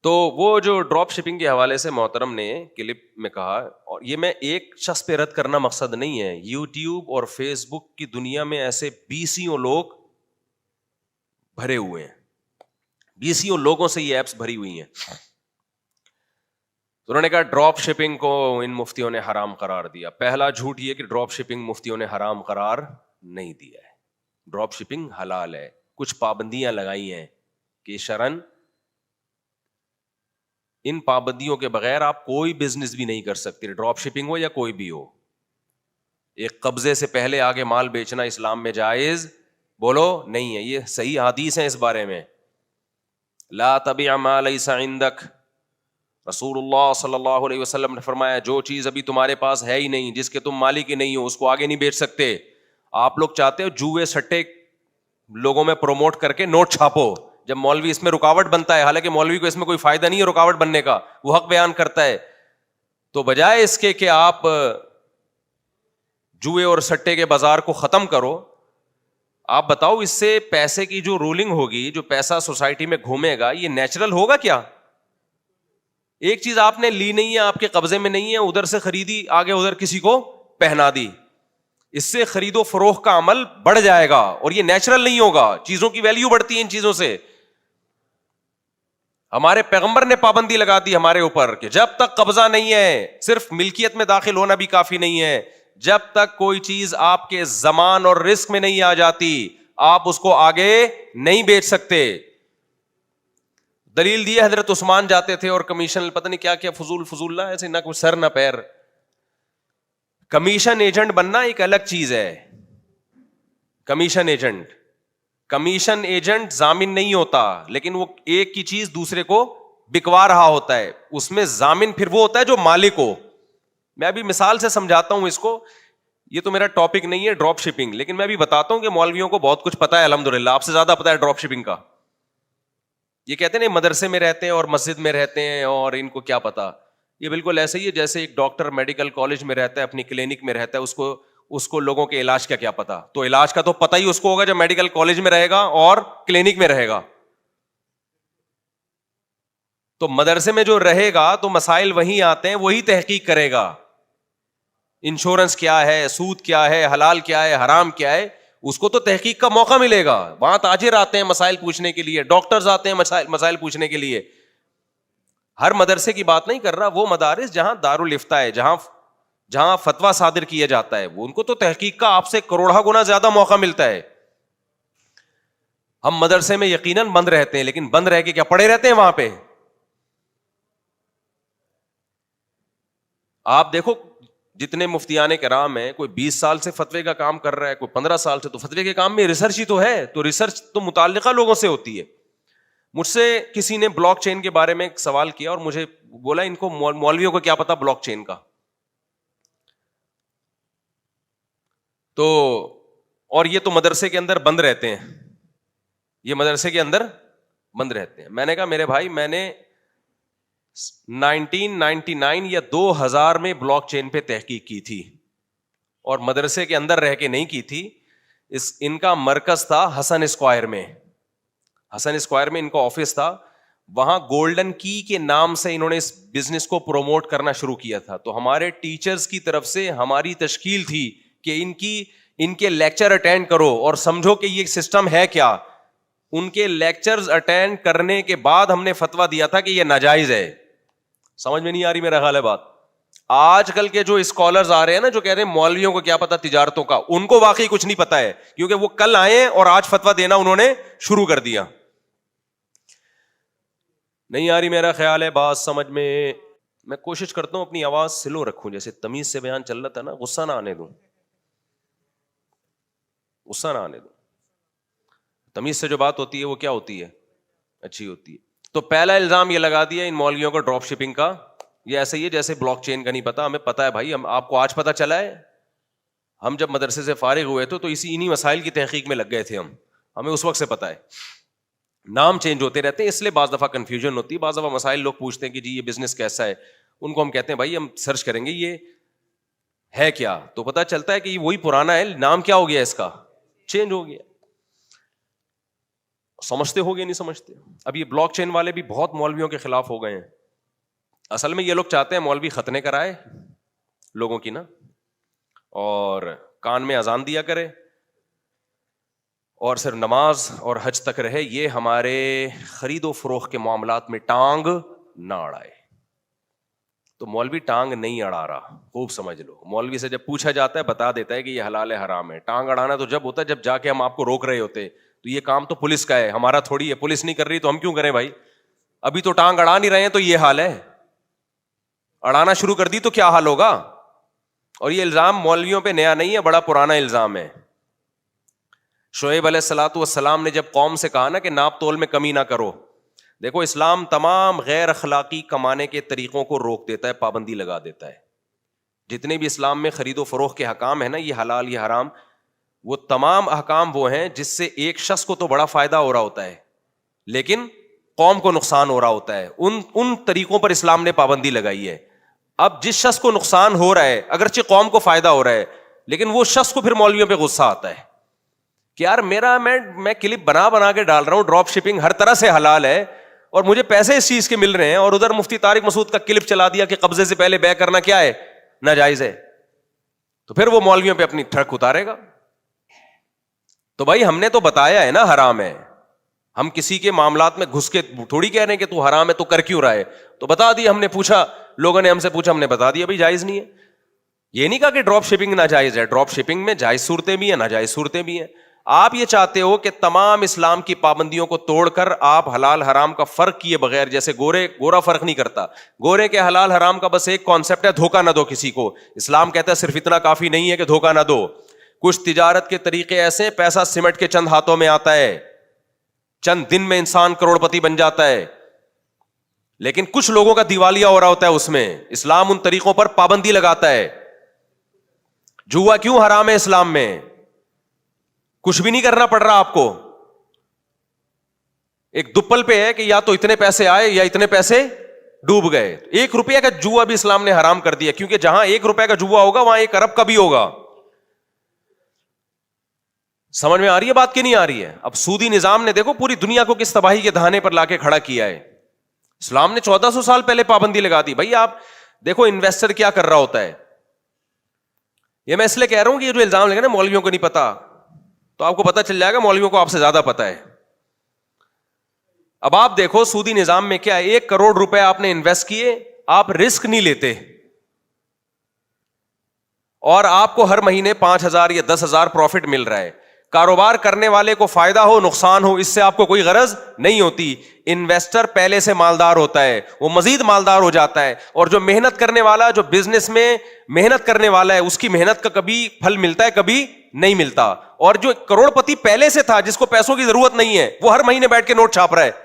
تو وہ جو ڈراپ شپنگ کے حوالے سے محترم نے کلپ میں کہا, اور یہ میں ایک شخص پہ رد کرنا مقصد نہیں ہے, یوٹیوب اور فیس بک کی دنیا میں ایسے بیسیوں لوگ بھرے ہوئے ہیں, بیسیوں لوگوں سے یہ ایپس بھری ہوئی ہیں. تو انہوں نے کہا ڈراپ شپنگ کو ان مفتیوں نے حرام قرار دیا. پہلا جھوٹ یہ کہ ڈراپ شپنگ مفتیوں نے حرام قرار نہیں دیا ہے, ڈراپ شپنگ حلال ہے. کچھ پابندیاں لگائی ہیں کہ شرعن ان پابندیوں کے بغیر آپ کوئی بزنس بھی نہیں کر سکتے, ڈراپ شپنگ ہو یا کوئی بھی ہو. ایک قبضے سے پہلے آگے مال بیچنا اسلام میں جائز بولو نہیں ہے, یہ صحیح حدیث ہے اس بارے میں. لا تبع ما لیس عندک, رسول اللہ صلی اللہ علیہ وسلم نے فرمایا جو چیز ابھی تمہارے پاس ہے ہی نہیں, جس کے تم مالک ہی نہیں ہو, اس کو آگے نہیں بیچ سکتے. آپ لوگ چاہتے ہو جوئے سٹے لوگوں میں پروموٹ کر کے نوٹ چھاپو, جب مولوی اس میں رکاوٹ بنتا ہے, حالانکہ مولوی کو اس میں کوئی فائدہ نہیں ہے رکاوٹ بننے کا, وہ حق بیان کرتا ہے, تو بجائے اس کے کہ آپ جوئے اور سٹے کے بازار کو ختم کرو, آپ بتاؤ اس سے پیسے کی جو رولنگ ہوگی, جو پیسہ سوسائٹی میں گھومے گا, یہ نیچرل ہوگا کیا؟ ایک چیز آپ نے لی نہیں ہے, آپ کے قبضے میں نہیں ہے, ادھر سے خریدی, آگے ادھر کسی کو پہنا دی, اس سے خرید و فروخت کا عمل بڑھ جائے گا, اور یہ نیچرل نہیں ہوگا. چیزوں کی ویلیو بڑھتی ہے ان چیزوں سے. ہمارے پیغمبر نے پابندی لگا دی ہمارے اوپر کہ جب تک قبضہ نہیں ہے, صرف ملکیت میں داخل ہونا بھی کافی نہیں ہے, جب تک کوئی چیز آپ کے زمان اور رزق میں نہیں آ جاتی آپ اس کو آگے نہیں بیچ سکتے. دلیل دی حضرت عثمان جاتے تھے اور کمیشن پتہ نہیں کیا کیا فضول نہ, ایسے نہ کوئی سر نہ پیر. کمیشن ایجنٹ بننا ایک الگ چیز ہے. کمیشن ایجنٹ ضامن نہیں ہوتا, لیکن وہ ایک کی چیز دوسرے کو بکوا رہا ہوتا ہے, اس میں ضامن پھر وہ ہوتا ہے جو مالک ہو. میں ابھی مثال سے سمجھاتا ہوں اس کو, یہ تو میرا ٹاپک نہیں ہے ڈراپ شپنگ, لیکن میں ابھی بتاتا ہوں کہ مولویوں کو بہت کچھ پتا ہے الحمدللہ, آپ سے زیادہ پتا ہے ڈراپ شپنگ کا. یہ کہتے ہیں مدرسے میں رہتے ہیں اور مسجد میں رہتے ہیں اور ان کو کیا پتا. یہ بالکل ایسے ہی ہے جیسے ایک ڈاکٹر میڈیکل کالج میں رہتا ہے, اپنی کلینک میں رہتا ہے, اس کو لوگوں کے علاج کا کیا پتا. تو علاج کا تو پتہ ہی اس کو ہوگا جب میڈیکل کالج میں رہے گا اور کلینک میں رہے گا. تو مدرسے میں جو رہے گا تو مسائل وہی آتے ہیں, وہی تحقیق کرے گا. انشورنس کیا ہے, سود کیا ہے, حلال کیا ہے, حرام کیا ہے, اس کو تو تحقیق کا موقع ملے گا. وہاں تاجر آتے ہیں مسائل پوچھنے کے لیے, ڈاکٹرز آتے ہیں مسائل پوچھنے کے لیے. ہر مدرسے کی بات نہیں کر رہا, وہ مدارس جہاں دارالافتاء ہے, جہاں فتویٰ صادر کیا جاتا ہے, وہ ان کو تو تحقیق کا آپ سے کروڑا گنا زیادہ موقع ملتا ہے. ہم مدرسے میں یقیناً بند رہتے ہیں, لیکن بند رہ کے کیا پڑے رہتے ہیں وہاں پہ. آپ دیکھو جتنے مفتیان کرام ہیں, کوئی 20 سال سے فتوے کا کام کر رہا ہے, کوئی 15 سال سے, تو فتوے کے کام میں ریسرچ ہی تو ہے, تو ریسرچ تو متعلقہ لوگوں سے ہوتی ہے. مجھ سے کسی نے بلاک چین کے بارے میں ایک سوال کیا اور مجھے بولا ان کو مولویوں کو کیا پتا بلاک چین کا. تو اور یہ تو مدرسے کے اندر بند رہتے ہیں, یہ مدرسے کے اندر بند رہتے ہیں. میں نے کہا میرے بھائی, میں نے 1999 یا 2000 میں بلاک چین پہ تحقیق کی تھی, اور مدرسے کے اندر رہ کے نہیں کی تھی. ان کا مرکز تھا حسن اسکوائر میں ان کا آفس تھا. وہاں گولڈن کی کے نام سے انہوں نے اس بزنس کو پروموٹ کرنا شروع کیا تھا. تو ہمارے ٹیچرز کی طرف سے ہماری تشکیل تھی کہ ان کے لیکچر اٹینڈ کرو اور سمجھو کہ یہ سسٹم ہے کیا. ان کے لیکچرز اٹینڈ کرنے کے بعد ہم نے فتویٰ دیا تھا کہ یہ ناجائز ہے. سمجھ میں نہیں آ رہی میرا خیال ہے بات. آج کل کے جو اسکالرز آ رہے ہیں نا, جو کہہ رہے ہیں مولویوں کو کیا پتا تجارتوں کا, ان کو واقعی کچھ نہیں پتا ہے, کیونکہ وہ کل آئے اور آج فتویٰ دینا انہوں نے شروع کر دیا. نہیں آ رہی میرا خیال ہے بات سمجھ میں. میں کوشش کرتا ہوں اپنی آواز سلو رکھوں, جیسے تمیز سے بیان چل رہا تھا نا, غصہ نہ آنے دوں. تمیز سے جو بات ہوتی ہے وہ کیا ہوتی ہے, اچھی ہوتی ہے. تو پہلا الزام یہ لگا دیا ان مولویوں کو ڈراپ شپنگ کا, یہ ایسے ہی ہے جیسے بلاک چین کا نہیں پتا. ہمیں پتا ہے بھائی, ہم آپ کو آج پتا چلا ہے, ہم جب مدرسے سے فارغ ہوئے تھے تو انہی مسائل کی تحقیق میں لگ گئے تھے. ہمیں اس وقت سے پتا ہے. نام چینج ہوتے رہتے ہیں, اس لیے بعض دفعہ کنفیوژن ہوتی ہے. بعض دفعہ مسائل لوگ پوچھتے ہیں کہ جی یہ بزنس کیسا ہے, ان کو ہم کہتے ہیں بھائی ہم سرچ کریں گے یہ ہے کیا, تو پتا چلتا ہے کہ یہ وہی پرانا ہے, نام کیا ہو گیا اس کا, چینج ہو گیا. سمجھتے ہو گے نہیں سمجھتے؟ اب یہ بلاک چین والے بھی بہت مولویوں کے خلاف ہو گئے ہیں. اصل میں یہ لوگ چاہتے ہیں مولوی ختنے کرائے لوگوں کی نا, اور کان میں اذان دیا کرے اور صرف نماز اور حج تک رہے, یہ ہمارے خرید و فروخت کے معاملات میں ٹانگ نہ اڑائے. تو مولوی ٹانگ نہیں اڑا رہا, خوب سمجھ لو. مولوی سے جب پوچھا جاتا ہے بتا دیتا ہے کہ یہ حلال ہے حرام ہے. ٹانگ اڑانا تو جب ہوتا ہے جب جا کے ہم آپ کو روک رہے ہوتے, تو یہ کام تو پولیس کا ہے, ہمارا تھوڑی ہے. پولیس نہیں کر رہی تو ہم کیوں کریں بھائی؟ ابھی تو ٹانگ اڑا نہیں رہے ہیں تو یہ حال ہے, اڑانا شروع کر دی تو کیا حال ہوگا. اور یہ الزام مولویوں پہ نیا نہیں ہے, بڑا پرانا الزام ہے. شعیب علیہ الصلوۃ والسلام نے جب قوم سے کہا نا کہ ناپ تول میں کمی نہ کرو, دیکھو اسلام تمام غیر اخلاقی کمانے کے طریقوں کو روک دیتا ہے, پابندی لگا دیتا ہے. جتنے بھی اسلام میں خرید و فروخت کے حکام ہیں نا, یہ حلال یہ حرام, وہ تمام احکام وہ ہیں جس سے ایک شخص کو تو بڑا فائدہ ہو رہا ہوتا ہے لیکن قوم کو نقصان ہو رہا ہوتا ہے. ان طریقوں پر اسلام نے پابندی لگائی ہے. اب جس شخص کو نقصان ہو رہا ہے, اگرچہ قوم کو فائدہ ہو رہا ہے, لیکن وہ شخص کو پھر مولویوں پہ غصہ آتا ہے کہ یار میں کلپ بنا کے ڈال رہا ہوں, ڈراپ شپنگ ہر طرح سے حلال ہے اور مجھے پیسے اس چیز کے مل رہے ہیں, اور ادھر مفتی طارق مسعود کا کلپ چلا دیا کہ قبضے سے پہلے بے کرنا کیا ہے, ناجائز ہے. تو پھر وہ مولویوں پہ اپنی ٹرک اتارے گا. تو بھائی ہم نے تو بتایا ہے نا حرام ہے, ہم کسی کے معاملات میں گھس کے تھوڑی کہہ رہے ہیں کہ تو حرام ہے تو کر کیوں رہا ہے, تو بتا دیا ہم نے. پوچھا لوگوں نے ہم سے پوچھا, ہم نے بتا دیا بھائی جائز نہیں ہے. یہ نہیں کہا کہ ڈراپ شپنگ ناجائز ہے, ڈراپ شپنگ میں جائز صورتیں بھی ہیں ناجائز صورتیں بھی ہیں. آپ یہ چاہتے ہو کہ تمام اسلام کی پابندیوں کو توڑ کر آپ حلال حرام کا فرق کیے بغیر, جیسے گورا فرق نہیں کرتا, گورے کے حلال حرام کا بس ایک کانسیپٹ ہے, دھوکہ نہ دو کسی کو. اسلام کہتا ہے صرف اتنا کافی نہیں ہے کہ دھوکہ نہ دو. کچھ تجارت کے طریقے ایسے, پیسہ سمٹ کے چند ہاتھوں میں آتا ہے, چند دن میں انسان کروڑ پتی بن جاتا ہے, لیکن کچھ لوگوں کا دیوالیہ ہو رہا ہوتا ہے اس میں. اسلام ان طریقوں پر پابندی لگاتا ہے. جوا کیوں حرام ہے اسلام میں؟ کچھ بھی نہیں کرنا پڑ رہا آپ کو, ایک دپل پہ ہے کہ یا تو اتنے پیسے آئے یا اتنے پیسے ڈوب گئے. 1 روپیہ کا جوا بھی اسلام نے حرام کر دیا, کیونکہ جہاں 1 روپے کا جوا ہوگا وہاں 1 ارب کا بھی ہوگا. سمجھ میں آ رہی ہے بات کہ نہیں آ رہی ہے؟ اب سودی نظام نے دیکھو پوری دنیا کو کس تباہی کے دہانے پر لا کے کھڑا کیا ہے. اسلام نے 1400 سال پہلے پابندی لگا دی. بھائی آپ دیکھو انویسٹر کیا کر رہا ہوتا ہے. یہ میں اس لیے کہہ رہا ہوں کہ یہ جو الزام لگا نا مولویوں کو نہیں پتا, تو آپ کو پتا چل جائے گا مولویوں کو آپ سے زیادہ پتا ہے. اب آپ دیکھو سودی نظام میں کیا ہے, 1 کروڑ روپے آپ نے انویسٹ کیے, آپ رسک نہیں لیتے, اور آپ کو ہر مہینے 5,000 یا 10,000 پروفٹ مل رہا ہے. کاروبار کرنے والے کو فائدہ ہو نقصان ہو اس سے آپ کو کوئی غرض نہیں ہوتی. انویسٹر پہلے سے مالدار ہوتا ہے, وہ مزید مالدار ہو جاتا ہے, اور جو محنت کرنے والا, جو بزنس میں محنت کرنے والا ہے, اس کی محنت کا کبھی پھل ملتا ہے کبھی نہیں ملتا. اور جو کروڑ پتی پہلے سے تھا, جس کو پیسوں کی ضرورت نہیں ہے, وہ ہر مہینے بیٹھ کے نوٹ چھاپ رہا ہے.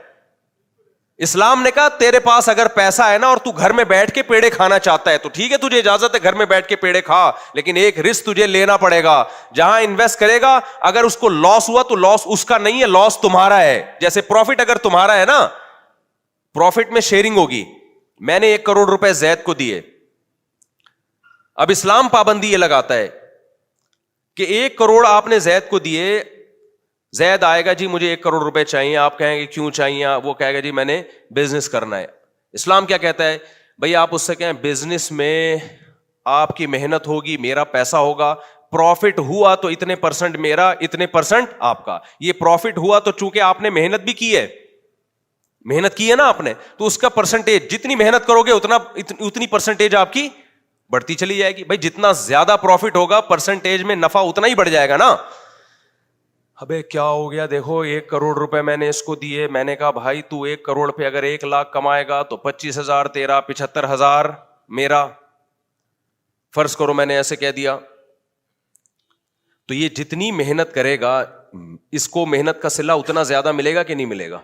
اسلام نے کہا تیرے پاس اگر پیسہ ہے نا اور تو گھر میں بیٹھ کے پیڑے کھانا چاہتا ہے تو ٹھیک ہے, تجھے اجازت ہے گھر میں بیٹھ کے پیڑے کھا, لیکن ایک رسک تجھے لینا پڑے گا. جہاں انویسٹ کرے گا اگر اس کو لاس ہوا تو لاس اس کا نہیں ہے, لاس تمہارا ہے. جیسے پروفٹ اگر تمہارا ہے نا, پروفٹ میں شیئرنگ ہوگی. میں نے 1 کروڑ روپے زید کو دیے, اب اسلام پابندی یہ لگاتا ہے کہ 1 کروڑ آپ نے زید کو دیے, زید آئے گا جی مجھے 1 کروڑ روپے چاہیے, آپ کہیں گے کیوں چاہیے, وہ کہے گا جی میں نے بزنس کرنا ہے. اسلام کیا کہتا ہے, بھائی آپ اس سے کہیں بزنس میں آپ کی محنت ہوگی, میرا پیسہ ہوگا, پروفٹ ہوا تو اتنے پرسنٹ میرا, اتنے پرسنٹ آپ کا. یہ پروفٹ ہوا تو چونکہ آپ نے محنت بھی کی ہے, محنت کی ہے نا آپ نے, تو اس کا پرسنٹیج جتنی محنت کرو گے اتنی پرسنٹیج آپ کی بڑھتی چلی جائے گی. بھائی جتنا زیادہ پروفٹ ہوگا پرسنٹیج میں نفع اتنا ہی بڑھ جائے گا نا. ابے کیا ہو گیا, دیکھو 1 کروڑ روپے میں نے اس کو دیے, میں نے کہا بھائی تو 1 کروڑ پہ اگر 1 لاکھ کمائے گا تو 25,000 تیرا, 75,000 میرا, فرض کرو میں نے ایسے کہہ دیا. تو یہ جتنی محنت کرے گا اس کو محنت کا صلہ اتنا زیادہ ملے گا کہ نہیں ملے گا؟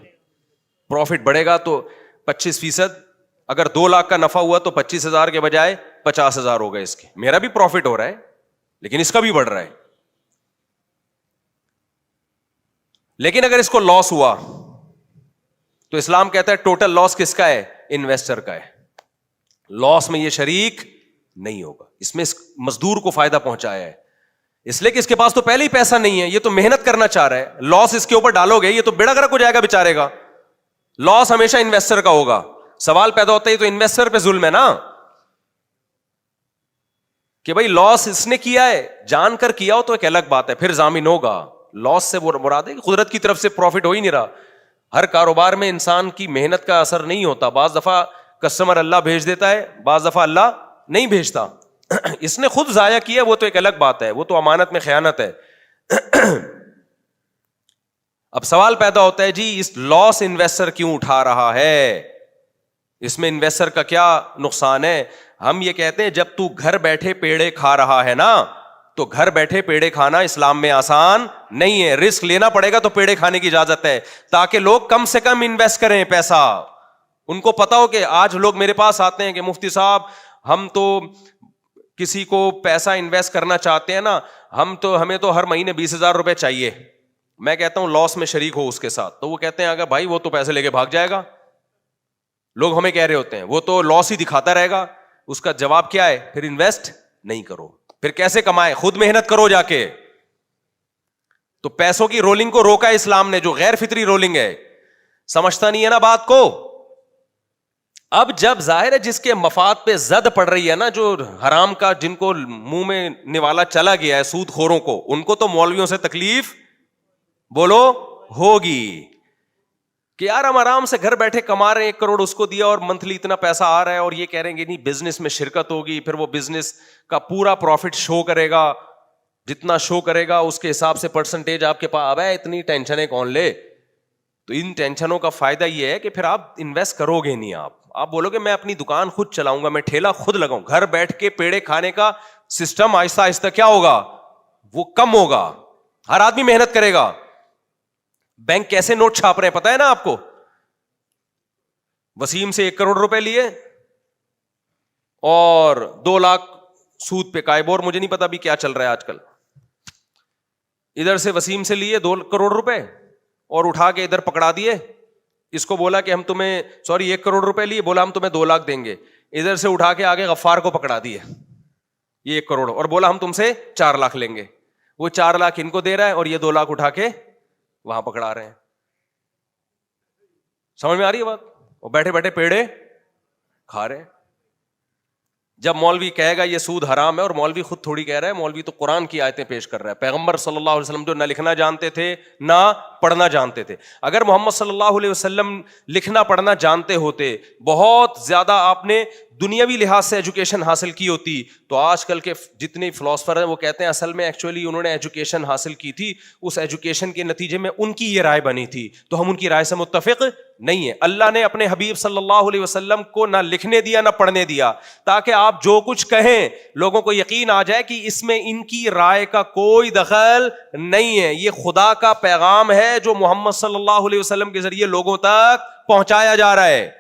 پروفٹ بڑھے گا تو 25%, اگر 2 لاکھ کا نفع ہوا تو 25,000 کے بجائے 50,000 ہو گئے اس کے. میرا بھی پروفٹ ہو رہا ہے لیکن اس کا بھی بڑھ رہا ہے. لیکن اگر اس کو لاس ہوا تو اسلام کہتا ہے ٹوٹل لاس کس کا ہے؟ انویسٹر کا ہے. لاس میں یہ شریک نہیں ہوگا, اس میں اس مزدور کو فائدہ پہنچایا ہے. اس لیے کہ اس کے پاس تو پہلے ہی پیسہ نہیں ہے, یہ تو محنت کرنا چاہ رہا ہے, لاس اس کے اوپر ڈالو گے یہ تو بیڑا گرک ہو جائے گا بیچارے کا. لاس ہمیشہ انویسٹر کا ہوگا. سوال پیدا ہوتا ہے تو انویسٹر پہ ظلم ہے نا, کہ بھائی لاس اس نے کیا ہے, جان کر کیا ہو تو ایک الگ بات ہے, پھر ضامن ہوگا. لاس سے مراد ہے کہ قدرت کی طرف سے پروفٹ ہو ہی نہیں رہا. ہر کاروبار میں انسان کی محنت کا اثر نہیں ہوتا. بعض دفعہ کسٹمر اللہ بھیج دیتا ہے, بعض دفعہ اللہ نہیں بھیجتا. اس نے خود ضائع کیا وہ تو ایک الگ بات ہے, وہ تو امانت میں خیانت ہے. اب سوال پیدا ہوتا ہے جی اس لاس انویسٹر کیوں اٹھا رہا ہے, اس میں انویسٹر کا کیا نقصان ہے؟ ہم یہ کہتے ہیں جب تو گھر بیٹھے پیڑے کھا رہا ہے نا, تو گھر بیٹھے پیڑے کھانا اسلام میں آسان نہیں ہے. رسک لینا پڑے گا تو پیڑے کھانے کی اجازت ہے, تاکہ لوگ کم سے کم انویسٹ کریں پیسہ. ان کو پتا ہو کہ آج لوگ میرے پاس آتے ہیں کہ مفتی صاحب ہم تو کسی کو پیسہ انویسٹ کرنا چاہتے ہیں نا, ہمیں تو ہر مہینے 20,000 روپے چاہیے. میں کہتا ہوں لاس میں شریک ہو اس کے ساتھ. تو وہ کہتے ہیں اگر بھائی وہ تو پیسے لے کے بھاگ جائے گا. لوگ ہمیں کہہ رہے ہوتے ہیں وہ تو لاس ہی دکھاتا رہے گا. اس کا جواب کیا ہے؟ پھر انویسٹ نہیں کرو. پھر کیسے کمائے؟ خود محنت کرو جا کے. تو پیسوں کی رولنگ کو روکا ہے اسلام نے, جو غیر فطری رولنگ ہے. سمجھتا نہیں ہے نا بات کو. اب جب ظاہر ہے جس کے مفاد پہ زد پڑ رہی ہے نا, جو حرام کا جن کو منہ میں نوالا چلا گیا ہے, سود خوروں کو, ان کو تو مولویوں سے تکلیف بولو ہوگی کہ یار ہم آرام سے گھر بیٹھے کما رہے ہیں, 1 کروڑ اس کو دیا اور منتھلی اتنا پیسہ آ رہا ہے, اور یہ کہہ رہے ہیں کہ نہیں بزنس میں شرکت ہوگی, پھر وہ بزنس کا پورا پروفٹ شو کرے گا, جتنا شو کرے گا اس کے حساب سے پرسنٹیج آپ کے پاس. اب ہے اتنی ٹینشنیں کون لے؟ تو ان ٹینشنوں کا فائدہ یہ ہے کہ پھر آپ انویسٹ کرو گے نہیں. آپ بولو گے میں اپنی دکان خود چلاؤں گا, میں ٹھیلا خود لگاؤں. گھر بیٹھ کے پیڑے کھانے کا سسٹم آہستہ آہستہ کیا ہوگا؟ وہ کم ہوگا. ہر آدمی محنت کرے گا. بینک کیسے نوٹ چھاپ رہے ہیں پتا ہے نا آپ کو؟ وسیم سے 1 کروڑ روپے لیے اور 2 لاکھ سود پہ قائبور, مجھے نہیں پتا ابھی کیا چل رہا ہے آج کل. ادھر سے وسیم سے لیے 2 کروڑ روپے اور اٹھا کے ادھر پکڑا دیے. اس کو بولا کہ ہم تمہیں 1 کروڑ روپے لیے, بولا ہم تمہیں 2 لاکھ دیں گے. ادھر سے اٹھا کے آگے غفار کو پکڑا دیے یہ 1 کروڑ, اور بولا ہم تم سے 4 لاکھ لیں گے. وہ 4 لاکھ ان کو دے رہا ہے اور یہ 2 لاکھ اٹھا کے وہاں پکڑا رہے ہیں. سمجھ میں آ رہی ہے بات؟ اور بیٹھے بیٹھے پیڑے کھا رہے ہیں. جب مولوی کہے گا یہ سود حرام ہے, اور مولوی خود تھوڑی کہہ رہا ہے, مولوی تو قرآن کی آیتیں پیش کر رہا ہے. پیغمبر صلی اللہ علیہ وسلم جو نہ لکھنا جانتے تھے نہ پڑھنا جانتے تھے. اگر محمد صلی اللہ علیہ وسلم لکھنا پڑھنا جانتے ہوتے, بہت زیادہ آپ نے دنیاوی لحاظ سے ایجوکیشن حاصل کی ہوتی, تو آج کل کے جتنے فلاسفر ہیں وہ کہتے ہیں اصل میں ایکچولی انہوں نے ایجوکیشن حاصل کی تھی, اس ایجوکیشن کے نتیجے میں ان کی یہ رائے بنی تھی, تو ہم ان کی رائے سے متفق نہیں ہے. اللہ نے اپنے حبیب صلی اللہ علیہ وسلم کو نہ لکھنے دیا نہ پڑھنے دیا, تاکہ آپ جو کچھ کہیں لوگوں کو یقین آ جائے کہ اس میں ان کی رائے کا کوئی دخل نہیں ہے. یہ خدا کا پیغام ہے جو محمد صلی اللہ علیہ وسلم کے ذریعے لوگوں تک پہنچایا جا رہا ہے,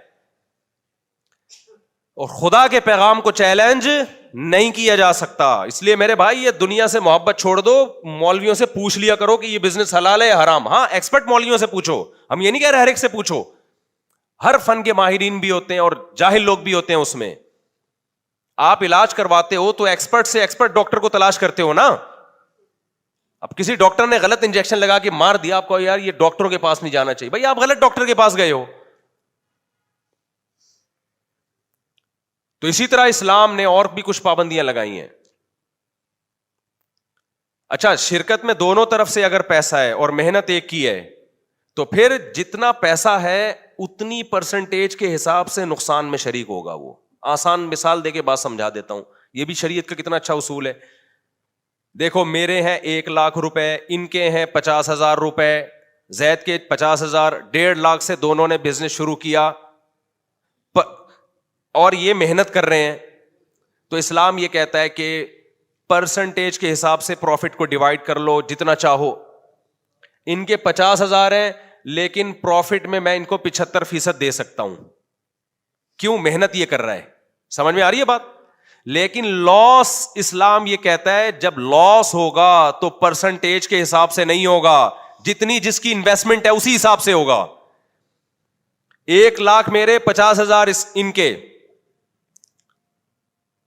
اور خدا کے پیغام کو چیلنج نہیں کیا جا سکتا. اس لیے میرے بھائی یہ دنیا سے محبت چھوڑ دو, مولویوں سے پوچھ لیا کرو کہ یہ بزنس حلال ہے یا حرام. ہاں ایکسپرٹ مولویوں سے پوچھو, ہم یہ نہیں کہہ رہے ہر ایک سے پوچھو, ہر فن کے ماہرین بھی ہوتے ہیں اور جاہل لوگ بھی ہوتے ہیں اس میں. آپ علاج کرواتے ہو تو ایکسپرٹ سے ایکسپرٹ ڈاکٹر کو تلاش کرتے ہو نا. اب کسی ڈاکٹر نے غلط انجیکشن لگا کے مار دیا, آپ کو یار یہ ڈاکٹروں کے پاس نہیں جانا چاہیے, بھائی آپ غلط ڈاکٹر کے پاس گئے ہو. تو اسی طرح اسلام نے اور بھی کچھ پابندیاں لگائی ہیں. اچھا, شرکت میں دونوں طرف سے اگر پیسہ ہے اور محنت ایک کی ہے, تو پھر جتنا پیسہ ہے اتنی پرسنٹیج کے حساب سے نقصان میں شریک ہوگا. وہ آسان مثال دے کے بات سمجھا دیتا ہوں, یہ بھی شریعت کا کتنا اچھا اصول ہے. دیکھو میرے ہیں 1 لاکھ روپے, ان کے ہیں 50,000 روپے, زید کے 50,000, 1.5 لاکھ سے دونوں نے بزنس شروع کیا اور یہ محنت کر رہے ہیں. تو اسلام یہ کہتا ہے کہ پرسنٹیج کے حساب سے پروفٹ کو ڈیوائڈ کر لو جتنا چاہو. ان کے 50,000 ہیں, لیکن پروفٹ میں ان کو 75% دے سکتا ہوں. کیوں؟ محنت یہ کر رہا ہے. سمجھ میں آ رہی ہے بات؟ لیکن لاس, اسلام یہ کہتا ہے جب لاس ہوگا تو پرسنٹیج کے حساب سے نہیں ہوگا, جتنی جس کی انویسٹمنٹ ہے اسی حساب سے ہوگا. 1 لاکھ میرے, 50,000 ان کے,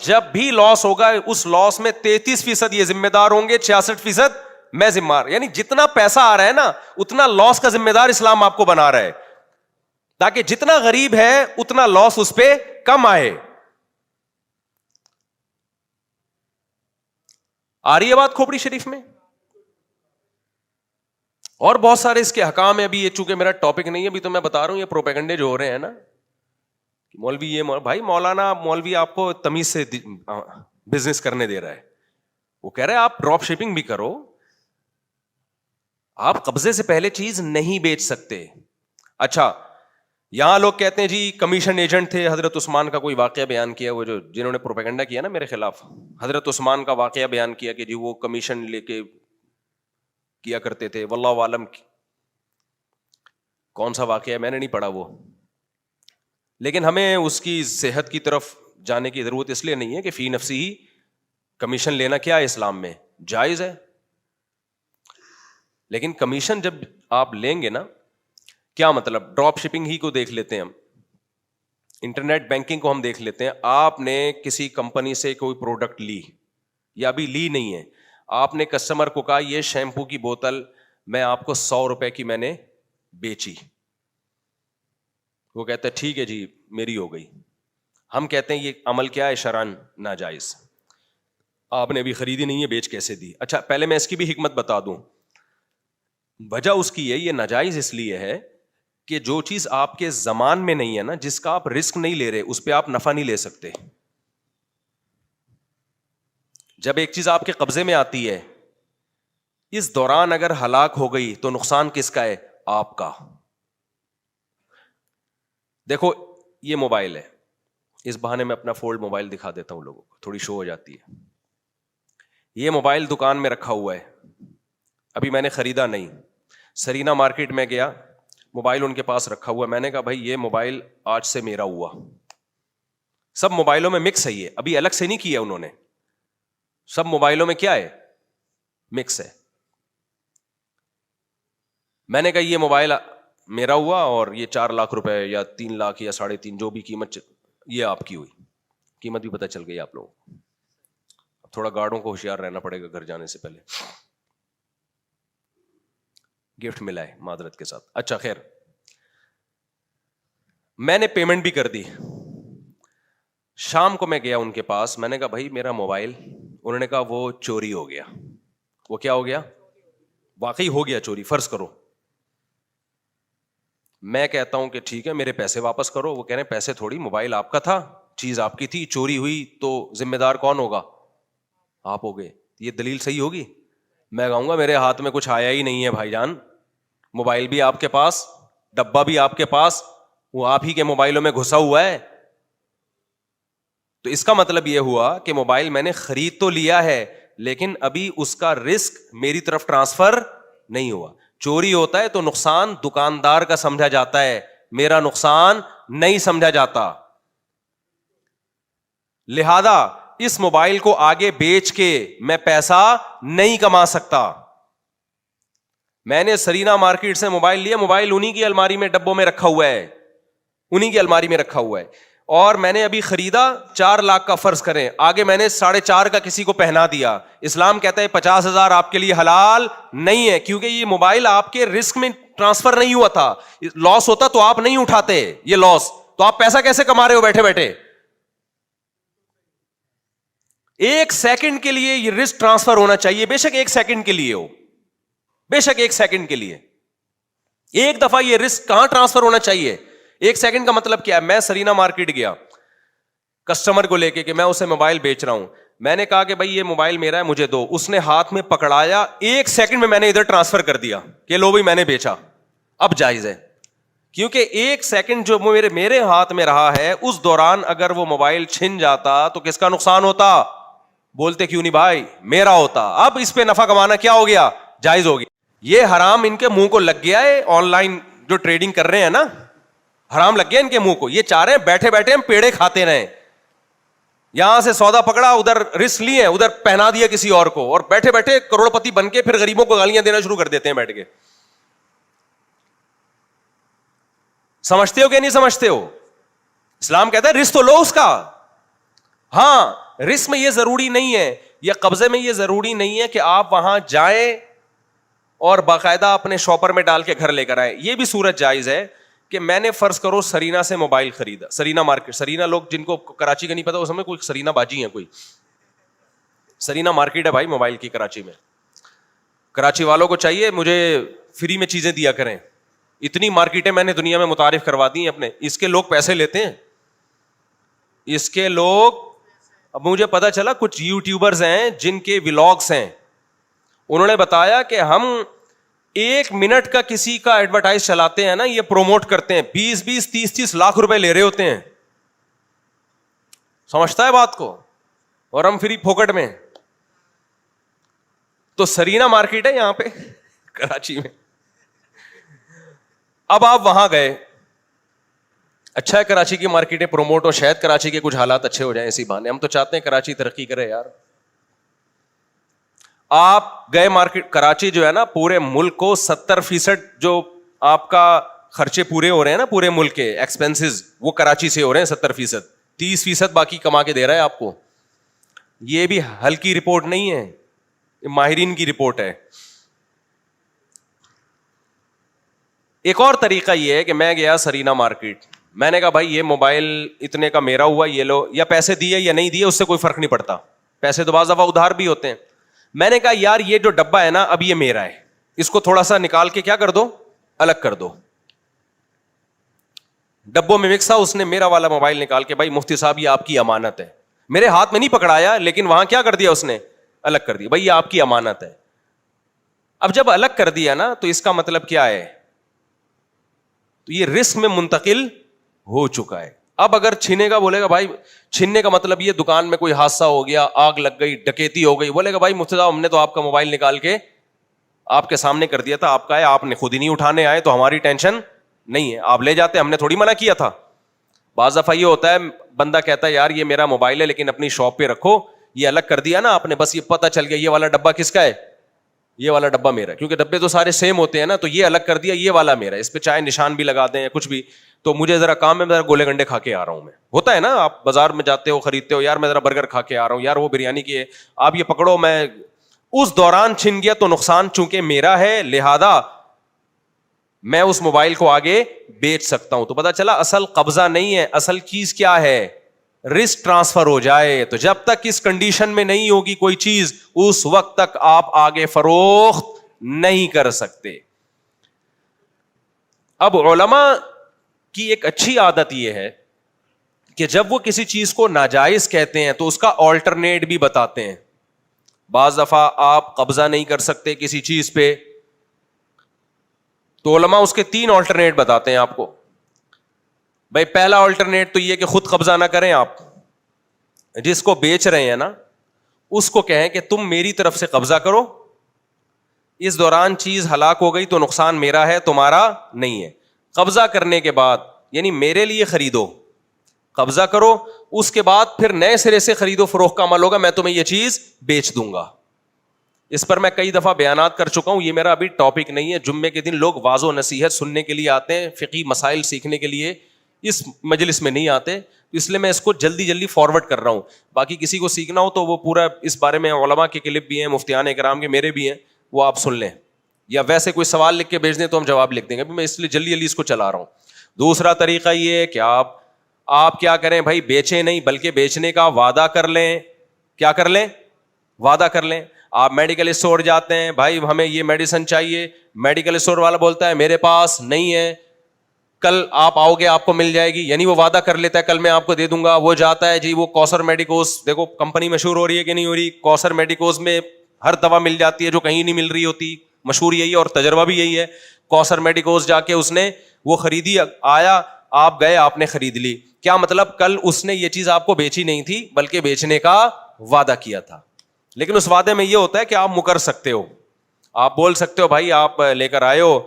جب بھی لاس ہوگا اس لاس میں 33% یہ ذمہ دار ہوں گے, 66% میں ذمہ دار. یعنی جتنا پیسہ آ رہا ہے نا اتنا لاس کا ذمہ دار اسلام آپ کو بنا رہا ہے, تاکہ جتنا غریب ہے اتنا لاس اس پہ کم آئے. آ رہی ہے بات کھوپڑی شریف میں؟ اور بہت سارے اس کے حکام ہیں. ابھی یہ چونکہ میرا ٹاپک نہیں ہے, ابھی تو میں بتا رہا ہوں یہ پروپیگنڈے جو ہو رہے ہیں نا, مولوی یہ بھائی مولانا مولوی آپ کو تمیز سے بزنس کرنے دے رہا ہے. وہ کہہ رہے ہیں آپ ڈراپ شپنگ بھی کرو, آپ قبضے سے پہلے چیز نہیں بیچ سکتے. اچھا, یہاں لوگ کہتے ہیں جی کمیشن ایجنٹ تھے. حضرت عثمان کا کوئی واقعہ بیان کیا, وہ جو جنہوں نے پروپیگنڈا کیا نا میرے خلاف, حضرت عثمان کا واقعہ بیان کیا کہ جی وہ کمیشن لے کے کیا کرتے تھے. واللہ عالم کون سا واقعہ ہے, میں نے نہیں پڑھا وہ. لیکن ہمیں اس کی صحت کی طرف جانے کی ضرورت اس لیے نہیں ہے کہ فی نفسی ہی کمیشن لینا کیا ہے اسلام میں جائز ہے. لیکن کمیشن جب آپ لیں گے نا, کیا مطلب, ڈراپ شپنگ ہی کو دیکھ لیتے ہیں ہم, انٹرنیٹ بینکنگ کو ہم دیکھ لیتے ہیں. آپ نے کسی کمپنی سے کوئی پروڈکٹ لی یا ابھی لی نہیں ہے, آپ نے کسٹمر کو کہا یہ شیمپو کی بوتل میں آپ کو 100 روپے کی میں نے بیچی. وہ کہتا ہے ٹھیک ہے جی میری ہو گئی. ہم کہتے ہیں یہ عمل کیا ہے شرعاً ناجائز, آپ نے ابھی خریدی نہیں ہے بیچ کیسے دی. اچھا پہلے میں اس کی بھی حکمت بتا دوں. وجہ اس کی ہے, یہ ناجائز اس لیے ہے کہ جو چیز آپ کے زمان میں نہیں ہے نا, جس کا آپ رسک نہیں لے رہے, اس پہ آپ نفع نہیں لے سکتے. جب ایک چیز آپ کے قبضے میں آتی ہے, اس دوران اگر ہلاک ہو گئی تو نقصان کس کا ہے, آپ کا. دیکھو یہ موبائل ہے, اس بہانے میں اپنا فولڈ موبائل دکھا دیتا ہوں لوگوں کو, تھوڑی شو ہو جاتی ہے. یہ موبائل دکان میں رکھا ہوا ہے, ابھی میں نے خریدا نہیں. سرینا مارکیٹ میں گیا, موبائل ان کے پاس رکھا ہوا ہے. میں نے کہا بھائی یہ موبائل آج سے میرا ہوا. سب موبائلوں میں مکس ہے, یہ ابھی الگ سے نہیں کیا انہوں نے, سب موبائلوں میں کیا ہے, مکس ہے. میں نے کہا یہ موبائل میرا ہوا اور یہ 4 لاکھ روپے یا 3 لاکھ یا 3.5 جو بھی قیمت یہ آپ کی ہوئی. قیمت بھی پتہ چل گئی آپ لوگوں کو. اب تھوڑا گارڈوں کو ہوشیار رہنا پڑے گا گھر جانے سے پہلے. گفٹ ملا ہے معذرت کے ساتھ. اچھا خیر, میں نے پیمنٹ بھی کر دی. شام کو میں گیا ان کے پاس, میں نے کہا بھائی میرا موبائل, انہوں نے کہا وہ چوری ہو گیا. وہ کیا ہو گیا, واقعی ہو گیا چوری, فرض کرو. میں کہتا ہوں کہ ٹھیک ہے میرے پیسے واپس کرو. وہ کہہ رہے ہیں پیسے تھوڑی, موبائل آپ کا تھا, چیز آپ کی تھی, چوری ہوئی تو ذمہ دار کون ہوگا, آپ ہو گئے. یہ دلیل صحیح ہوگی؟ میں کہوں گا میرے ہاتھ میں کچھ آیا ہی نہیں ہے بھائی جان, موبائل بھی آپ کے پاس, ڈبہ بھی آپ کے پاس, وہ آپ ہی کے موبائلوں میں گھسا ہوا ہے. تو اس کا مطلب یہ ہوا کہ موبائل میں نے خرید تو لیا ہے لیکن ابھی اس کا رسک میری طرف ٹرانسفر نہیں ہوا. چوری ہوتا ہے تو نقصان دکاندار کا سمجھا جاتا ہے, میرا نقصان نہیں سمجھا جاتا. لہذا اس موبائل کو آگے بیچ کے میں پیسہ نہیں کما سکتا. میں نے سرینا مارکیٹ سے موبائل لیا, موبائل انہی کی الماری میں ڈبوں میں رکھا ہوا ہے, انہی کی الماری میں رکھا ہوا ہے. اور میں نے ابھی خریدا 4 لاکھ کا, فرض کریں, آگے میں نے 4.5 کا کسی کو پہنا دیا. اسلام کہتا ہے 50,000 آپ کے لیے حلال نہیں ہے, کیونکہ یہ موبائل آپ کے رسک میں ٹرانسفر نہیں ہوا تھا. لاس ہوتا تو آپ نہیں اٹھاتے یہ لاس, تو آپ پیسہ کیسے کما رہے ہو بیٹھے بیٹھے. 1 سیکنڈ کے لیے یہ رسک ٹرانسفر ہونا چاہیے, بے شک 1 سیکنڈ کے لیے ہو, بے شک 1 سیکنڈ کے لیے. ایک دفعہ یہ رسک کہاں ٹرانسفر ہونا چاہیے. 1 سیکنڈ کا مطلب کیا ہے, میں سرینا مارکیٹ گیا کسٹمر کو لے کے کہ میں اسے موبائل بیچ رہا ہوں. میں نے کہا کہ بھائی یہ موبائل میرا ہے مجھے دو. اس نے ہاتھ میں پکڑایا, 1 سیکنڈ میں نے ادھر ٹرانسفر کر دیا کہ لو بھائی میں نے بیچا. اب جائز ہے, کیونکہ 1 سیکنڈ جو میرے ہاتھ میں رہا ہے, اس دوران اگر وہ موبائل چھن جاتا تو کس کا نقصان ہوتا, بولتے کیوں نہیں بھائی, میرا ہوتا. اب اس پہ نفع کمانا کیا ہو گیا, جائز ہو گیا. یہ حرام ان کے منہ کو لگ گیا ہے, آن لائن جو ٹریڈنگ کر رہے ہیں نا, حرام لگ گیا ان کے منہ کو. یہ چاہ رہے ہیں بیٹھے بیٹھے ہم پیڑے کھاتے رہیں, یہاں سے سودا پکڑا, ادھر رسک لیے, ادھر پہنا دیا کسی اور کو, اور بیٹھے بیٹھے کروڑ پتی بن کے پھر غریبوں کو گالیاں دینا شروع کر دیتے ہیں بیٹھ کے. سمجھتے ہو کہ نہیں سمجھتے ہو؟ اسلام کہتا ہے رسک تو لو اس کا, ہاں رسک میں یہ ضروری نہیں ہے, یا قبضے میں یہ ضروری نہیں ہے کہ آپ وہاں جائیں اور باقاعدہ اپنے شاپر میں ڈال کے گھر لے کر آئے. یہ بھی صورت جائز ہے کہ میں نے فرض کرو سرینا سے موبائل خریدا, سرینا مارکیٹ, سرینا لوگ جن کو کراچی کا نہیں پتا وہ سمجھ کوئی سرینا باجی ہیں, کوئی سرینا مارکیٹ ہے بھائی موبائل کی کراچی میں. کراچی والوں کو چاہیے مجھے فری میں چیزیں دیا کریں, اتنی مارکیٹیں میں نے دنیا میں متعارف کروا دی ہیں اپنے. اس کے لوگ پیسے لیتے ہیں, اس کے لوگ. اب مجھے پتا چلا کچھ یوٹیوبرز ہیں جن کے ولاگس ہیں, انہوں نے بتایا کہ ہم 1 منٹ کا کسی کا ایڈورٹائز چلاتے ہیں نا, یہ پروموٹ کرتے ہیں, 20 30 لاکھ روپے لے رہے ہوتے ہیں. سمجھتا ہے بات کو, اور ہم فری پھوکٹ میں. تو سرینا مارکیٹ ہے یہاں پہ کراچی میں. اب آپ وہاں گئے, اچھا ہے کراچی کی مارکیٹیں پروموٹ ہو, شاید کراچی کے کچھ حالات اچھے ہو جائیں اسی بہانے. ہم تو چاہتے ہیں کراچی ترقی کرے یار. آپ گئے مارکیٹ, کراچی جو ہے نا پورے ملک کو 70% جو آپ کا خرچے پورے ہو رہے ہیں نا پورے ملک کے ایکسپینسز, وہ کراچی سے ہو رہے ہیں 70%. 30% باقی کما کے دے رہا ہے آپ کو. یہ بھی ہلکی رپورٹ نہیں ہے, ماہرین کی رپورٹ ہے. ایک اور طریقہ یہ ہے کہ میں گیا سرینا مارکیٹ, میں نے کہا بھائی یہ موبائل اتنے کا میرا ہوا, یہ لو, یا پیسے دیے یا نہیں دیے اس سے کوئی فرق نہیں پڑتا, پیسے تو بعض دفعہ ادھار بھی ہوتے ہیں. میں نے کہا یار یہ جو ڈبہ ہے نا اب یہ میرا ہے, اس کو تھوڑا سا نکال کے کیا کر دو, الگ کر دو. ڈبوں میں مکس تھا, اس نے میرا والا موبائل نکال کے, بھائی مفتی صاحب یہ آپ کی امانت ہے, میرے ہاتھ میں نہیں پکڑایا لیکن وہاں کیا کر دیا اس نے, الگ کر دیا, بھائی یہ آپ کی امانت ہے. اب جب الگ کر دیا نا تو اس کا مطلب کیا ہے, تو یہ رسک میں منتقل ہو چکا ہے. اب اگر چھینے کا بولے گا, بھائی چھیننے کا مطلب یہ دکان میں کوئی حادثہ ہو گیا, آگ لگ گئی, ڈکیتی ہو گئی, بولے گا بھائی مفتی صاحب ہم نے تو آپ کا موبائل نکال کے آپ کے سامنے کر دیا تھا, آپ کا ہے, آپ نے خود ہی نہیں اٹھانے آئے تو ہماری ٹینشن نہیں ہے, آپ لے جاتے, ہم نے تھوڑی منع کیا تھا. بعض دفعہ یہ ہوتا ہے بندہ کہتا ہے یار یہ میرا موبائل ہے لیکن اپنی شاپ پہ رکھو, یہ الگ کر دیا نا آپ نے, بس یہ پتہ چل گیا یہ والا ڈبہ کس کا ہے, یہ والا ڈبہ میرا ہے, کیونکہ ڈبے تو سارے سیم ہوتے ہیں نا, تو یہ الگ کر دیا, یہ والا میرا ہے, اس پہ چاہے نشان بھی لگا دیں یا کچھ بھی, تو مجھے ذرا کام ہے, ذرا گولے گنڈے کھا کے آ رہا ہوں میں. ہوتا ہے نا, آپ بازار میں جاتے ہو خریدتے ہو, یار میں ذرا برگر کھا کے آ رہا ہوں, یار وہ بریانی کی ہے, آپ یہ پکڑو, میں اس دوران چھن گیا تو نقصان چونکہ میرا ہے, لہذا میں اس موبائل کو آگے بیچ سکتا ہوں. تو پتا چلا اصل قبضہ نہیں ہے, اصل چیز کیا ہے, رسک ٹرانسفر ہو جائے. تو جب تک اس کنڈیشن میں نہیں ہوگی کوئی چیز, اس وقت تک آپ آگے فروخت نہیں کر سکتے. اب علماء کی ایک اچھی عادت یہ ہے کہ جب وہ کسی چیز کو ناجائز کہتے ہیں تو اس کا آلٹرنیٹ بھی بتاتے ہیں. بعض دفعہ آپ قبضہ نہیں کر سکتے کسی چیز پہ, تو علماء اس کے 3 آلٹرنیٹ بتاتے ہیں آپ کو. بھائی پہلا آلٹرنیٹ تو یہ کہ خود قبضہ نہ کریں, آپ جس کو بیچ رہے ہیں نا اس کو کہیں کہ تم میری طرف سے قبضہ کرو, اس دوران چیز ہلاک ہو گئی تو نقصان میرا ہے, تمہارا نہیں ہے. قبضہ کرنے کے بعد یعنی میرے لیے خریدو, قبضہ کرو, اس کے بعد پھر نئے سرے سے خرید و فروخت کا عمل ہوگا, میں تمہیں یہ چیز بیچ دوں گا. اس پر میں کئی دفعہ بیانات کر چکا ہوں, یہ میرا ابھی ٹاپک نہیں ہے. جمعے کے دن لوگ واض و نصیحت سننے کے لیے آتے ہیں, فقہی مسائل سیکھنے کے لیے اس مجلس میں نہیں آتے, اس لیے میں اس کو جلدی فارورڈ کر رہا ہوں. باقی کسی کو سیکھنا ہو تو وہ پورا اس بارے میں علماء کے کلپ بھی ہیں, مفتیان کرام کے, میرے بھی ہیں, وہ آپ سن لیں, یا ویسے کوئی سوال لکھ کے بھیج دیں تو ہم جواب لکھ دیں گے. میں اس لیے جلدی اس کو چلا رہا ہوں. دوسرا طریقہ یہ ہے کہ آپ کیا کریں بھائی, بیچیں نہیں بلکہ بیچنے کا وعدہ کر لیں. کیا کر لیں, وعدہ کر لیں. آپ میڈیکل اسٹور جاتے ہیں, بھائی ہمیں یہ میڈیسن چاہیے, میڈیکل اسٹور والا بولتا ہے میرے پاس نہیں ہے, کل آپ آؤ گے آپ کو مل جائے گی, یعنی وہ وعدہ کر لیتا ہے کل میں آپ کو دے دوں گا. وہ جاتا ہے جی وہ کوثر میڈیکوز, دیکھو کمپنی مشہور ہو رہی ہے کہ نہیں ہو رہی, کوثر میڈیکوز میں ہر دوا مل جاتی ہے جو کہیں نہیں مل رہی ہوتی, مشہور یہی ہے اور تجربہ بھی یہی ہے. کوثر میڈیکوز جا کے اس نے وہ خریدی, آیا, آپ گئے, آپ نے خرید لی. کیا مطلب, کل اس نے یہ چیز آپ کو بیچی نہیں تھی بلکہ بیچنے کا وعدہ کیا تھا. لیکن اس وعدے میں یہ ہوتا ہے کہ آپ مکر سکتے ہو, آپ بول سکتے ہو بھائی آپ لے کر آئے ہو,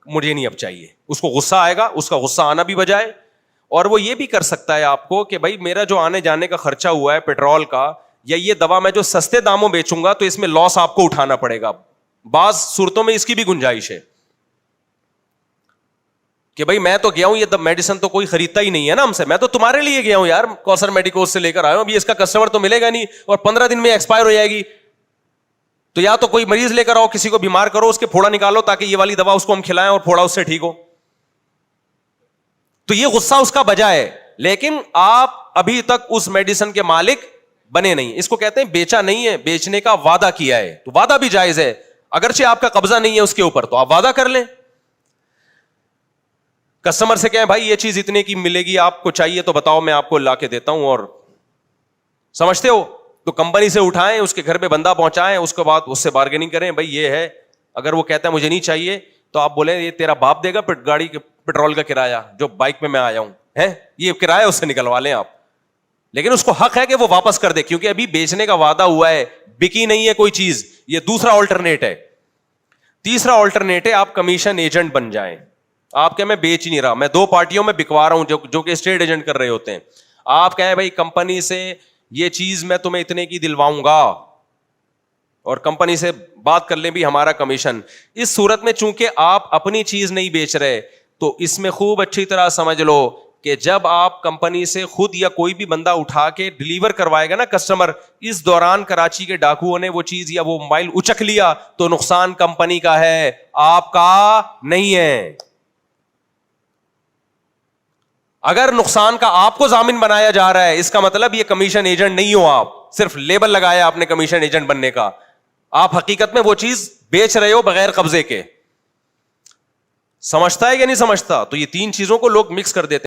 مجھے نہیں اب چاہیے. اس کو غصہ آئے گا, اس کا غصہ آنا بھی بجائے. اور وہ یہ بھی کر سکتا ہے آپ کو کہ بھائی میرا جو آنے جانے کا خرچہ ہوا ہے پیٹرول کا, یا یہ دوا میں جو سستے داموں بیچوں گا تو اس میں لاس آپ کو اٹھانا پڑے گا. بعض صورتوں میں اس کی بھی گنجائش ہے. کہ بھائی میں تو گیا ہوں, یہ میڈیسن تو کوئی خریدتا ہی نہیں ہے نا ہم سے, میں تو تمہارے لیے گیا ہوں یار, کوثر میڈیکوز سے لے کر آیا ہوں, ابھی اس کا کسٹمر تو ملے گا نہیں اور 15 دن میں ایکسپائر ہو جائے گی, تو یا تو کوئی مریض لے کر آؤ, کسی کو بیمار کرو, اس کے پھوڑا نکالو تاکہ یہ والی دوا اس کو ہم کھلائیں اور پھوڑا اس سے ٹھیک ہو. تو یہ غصہ اس کا بجا ہے, لیکن آپ ابھی تک اس میڈیسن کے مالک بنے نہیں. اس کو کہتے ہیں بیچا نہیں ہے, بیچنے کا وعدہ کیا ہے, تو وعدہ بھی جائز ہے, اگرچہ آپ کا قبضہ نہیں ہے اس کے اوپر, تو آپ وعدہ کر لیں. کسٹمر سے کہیں بھائی یہ چیز اتنے کی ملے گی, آپ کو چاہیے تو بتاؤ, میں آپ کو لا کے دیتا ہوں, اور سمجھتے ہو تو کمپنی سے اٹھائیں, اس کے گھر پہ بندہ پہنچائیں, اس کے بعد اس سے بارگیننگ کریں, بھائی یہ ہے. اگر وہ کہتا ہے مجھے نہیں چاہیے, تو آپ بولیں یہ تیرا باپ دے گا گاڑی کے پیٹرول کا کرایہ جو بائک پہ میں آیا ہوں, ہے یہ کرایہ اس سے نکلوا لیں آپ, لیکن اس کو حق ہے کہ وہ واپس کر دے, کیونکہ ابھی بیچنے کا وعدہ ہوا ہے, بکی نہیں ہے کوئی چیز. یہ دوسرا آلٹرنیٹ ہے. تیسرا آلٹرنیٹ ہے آپ کمیشن ایجنٹ بن جائیں. آپ کہ میں بیچ نہیں رہا, میں 2 پارٹیوں میں بکوا رہا ہوں جو کہ اسٹیٹ ایجنٹ کر رہے ہوتے ہیں. آپ کہیں بھائی کمپنی سے یہ چیز میں تمہیں اتنے کی دلواؤں گا, اور کمپنی سے بات کر لیں بھی ہمارا کمیشن. اس صورت میں چونکہ آپ اپنی چیز نہیں بیچ رہے, تو اس میں خوب اچھی طرح سمجھ لو کہ جب آپ کمپنی سے خود یا کوئی بھی بندہ اٹھا کے ڈلیور کروائے گا نا کسٹمر, اس دوران کراچی کے ڈاکوؤں نے وہ چیز یا وہ موبائل اچک لیا, تو نقصان کمپنی کا ہے, آپ کا نہیں ہے. اگر نقصان کا آپ کو ضامن بنایا جا رہا ہے, اس کا مطلب یہ کمیشن ایجنٹ نہیں ہو آپ, صرف لیبل لگایا آپ نے کمیشن ایجنٹ بننے کا, آپ حقیقت میں وہ چیز بیچ رہے ہو بغیر قبضے کے. سمجھتا ہے یا نہیں سمجھتا؟ تو یہ 3 چیزوں کو لوگ مکس کر دیتے ہیں.